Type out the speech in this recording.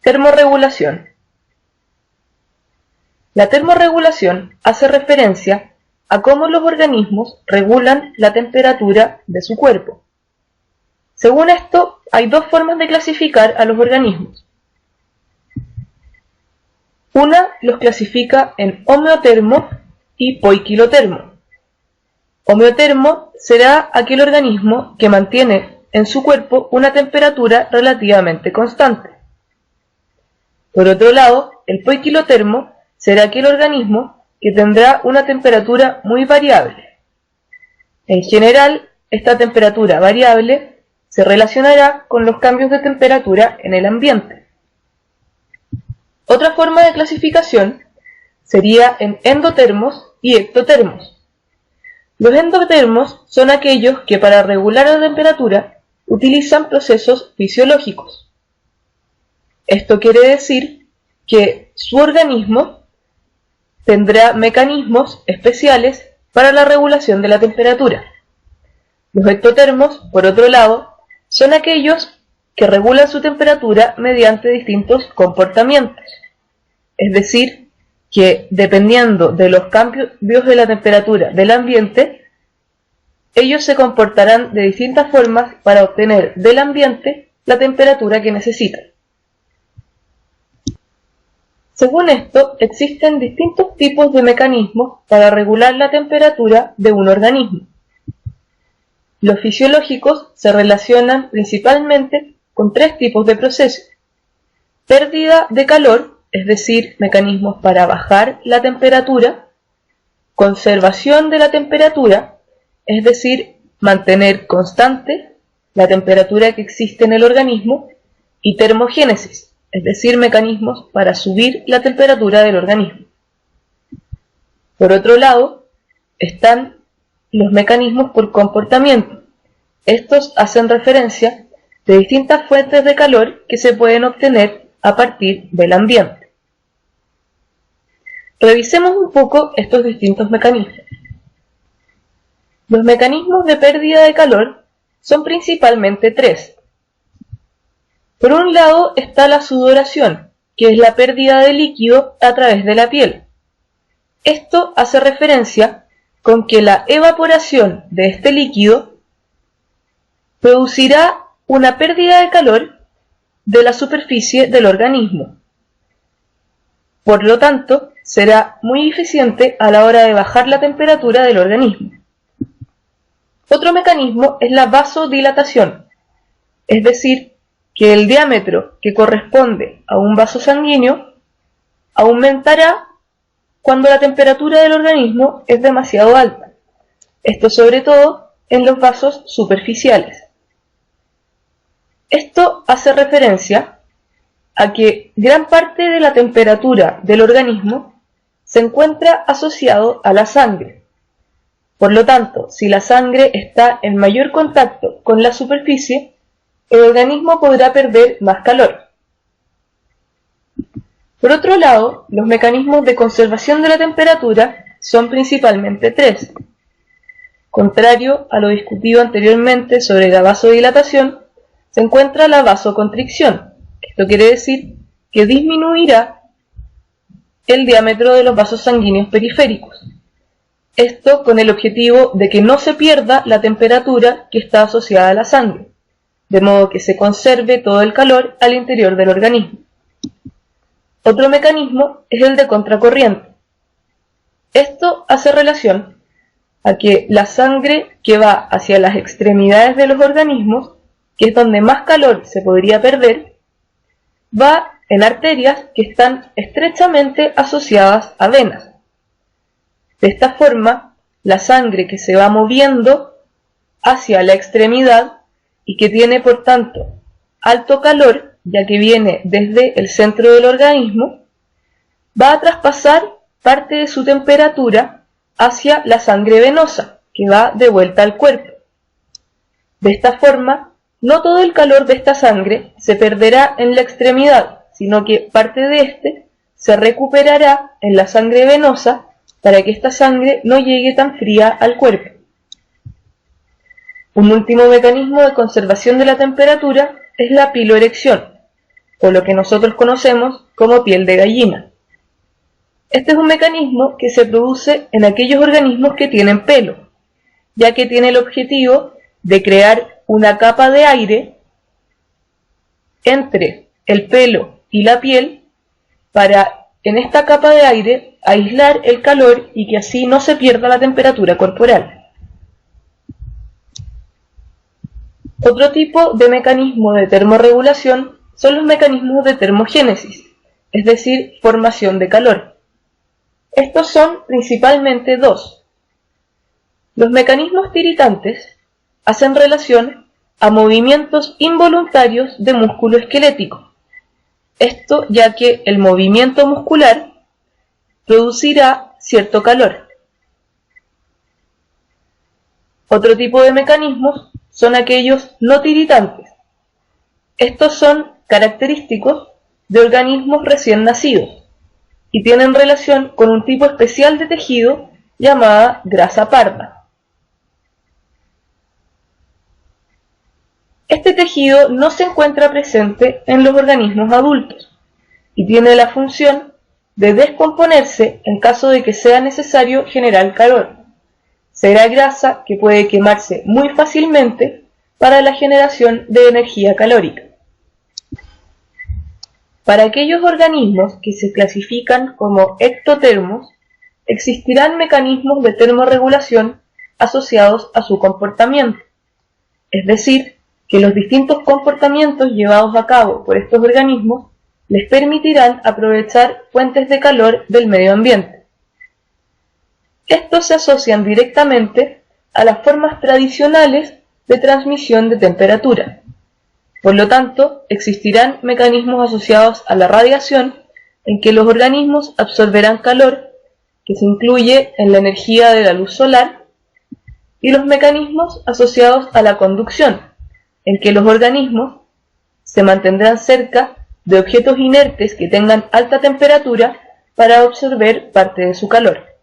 Termorregulación. La termorregulación hace referencia a cómo los organismos regulan la temperatura de su cuerpo. Según esto, hay dos formas de clasificar a los organismos. Una los clasifica en homeotermo y poiquilotermo. Homeotermo será aquel organismo que mantiene en su cuerpo una temperatura relativamente constante. Por otro lado, el poiquilotermo será aquel organismo que tendrá una temperatura muy variable. En general, esta temperatura variable se relacionará con los cambios de temperatura en el ambiente. Otra forma de clasificación sería en endotermos y ectotermos. Los endotermos son aquellos que para regular la temperatura utilizan procesos fisiológicos. Esto quiere decir que su organismo tendrá mecanismos especiales para la regulación de la temperatura. Los ectotermos, por otro lado, son aquellos que regulan su temperatura mediante distintos comportamientos. Es decir, que dependiendo de los cambios de la temperatura del ambiente, ellos se comportarán de distintas formas para obtener del ambiente la temperatura que necesitan. Según esto, existen distintos tipos de mecanismos para regular la temperatura de un organismo. Los fisiológicos se relacionan principalmente con tres tipos de procesos: pérdida de calor, es decir, mecanismos para bajar la temperatura; conservación de la temperatura, es decir, mantener constante la temperatura que existe en el organismo; y termogénesis, es decir, mecanismos para subir la temperatura del organismo. Por otro lado, están los mecanismos por comportamiento. Estos hacen referencia de distintas fuentes de calor que se pueden obtener a partir del ambiente. Revisemos un poco estos distintos mecanismos. Los mecanismos de pérdida de calor son principalmente tres. Por un lado está la sudoración, que es la pérdida de líquido a través de la piel. Esto hace referencia con que la evaporación de este líquido producirá una pérdida de calor de la superficie del organismo. Por lo tanto, será muy eficiente a la hora de bajar la temperatura del organismo. Otro mecanismo es la vasodilatación, es decir, que el diámetro que corresponde a un vaso sanguíneo aumentará cuando la temperatura del organismo es demasiado alta. Esto sobre todo en los vasos superficiales. Esto hace referencia a que gran parte de la temperatura del organismo se encuentra asociado a la sangre. Por lo tanto, si la sangre está en mayor contacto con la superficie, el organismo podrá perder más calor. Por otro lado, los mecanismos de conservación de la temperatura son principalmente tres. Contrario a lo discutido anteriormente sobre la vasodilatación, se encuentra la vasoconstricción. Esto quiere decir que disminuirá el diámetro de los vasos sanguíneos periféricos. Esto con el objetivo de que no se pierda la temperatura que está asociada a la sangre, de modo que se conserve todo el calor al interior del organismo. Otro mecanismo es el de contracorriente. Esto hace relación a que la sangre que va hacia las extremidades de los organismos, que es donde más calor se podría perder, va en arterias que están estrechamente asociadas a venas. De esta forma, la sangre que se va moviendo hacia la extremidad y que tiene por tanto alto calor, ya que viene desde el centro del organismo, va a traspasar parte de su temperatura hacia la sangre venosa, que va de vuelta al cuerpo. De esta forma, no todo el calor de esta sangre se perderá en la extremidad, sino que parte de este se recuperará en la sangre venosa para que esta sangre no llegue tan fría al cuerpo. Un último mecanismo de conservación de la temperatura es la piloerección, o lo que nosotros conocemos como piel de gallina. Este es un mecanismo que se produce en aquellos organismos que tienen pelo, ya que tiene el objetivo de crear una capa de aire entre el pelo y la piel para, en esta capa de aire, aislar el calor y que así no se pierda la temperatura corporal. Otro tipo de mecanismo de termorregulación son los mecanismos de termogénesis, es decir, formación de calor. Estos son principalmente dos. Los mecanismos tiritantes hacen relación a movimientos involuntarios de músculo esquelético. Esto ya que el movimiento muscular producirá cierto calor. Otro tipo de mecanismos son aquellos no tiritantes. Estos son característicos de organismos recién nacidos y tienen relación con un tipo especial de tejido llamada grasa parda. Este tejido no se encuentra presente en los organismos adultos y tiene la función de descomponerse en caso de que sea necesario generar calor. Será grasa que puede quemarse muy fácilmente para la generación de energía calórica. Para aquellos organismos que se clasifican como ectotermos, existirán mecanismos de termorregulación asociados a su comportamiento, es decir, que los distintos comportamientos llevados a cabo por estos organismos les permitirán aprovechar fuentes de calor del medio ambiente. Estos se asocian directamente a las formas tradicionales de transmisión de temperatura. Por lo tanto, existirán mecanismos asociados a la radiación en que los organismos absorberán calor, que se incluye en la energía de la luz solar, y los mecanismos asociados a la conducción, en que los organismos se mantendrán cerca de objetos inertes que tengan alta temperatura para absorber parte de su calor.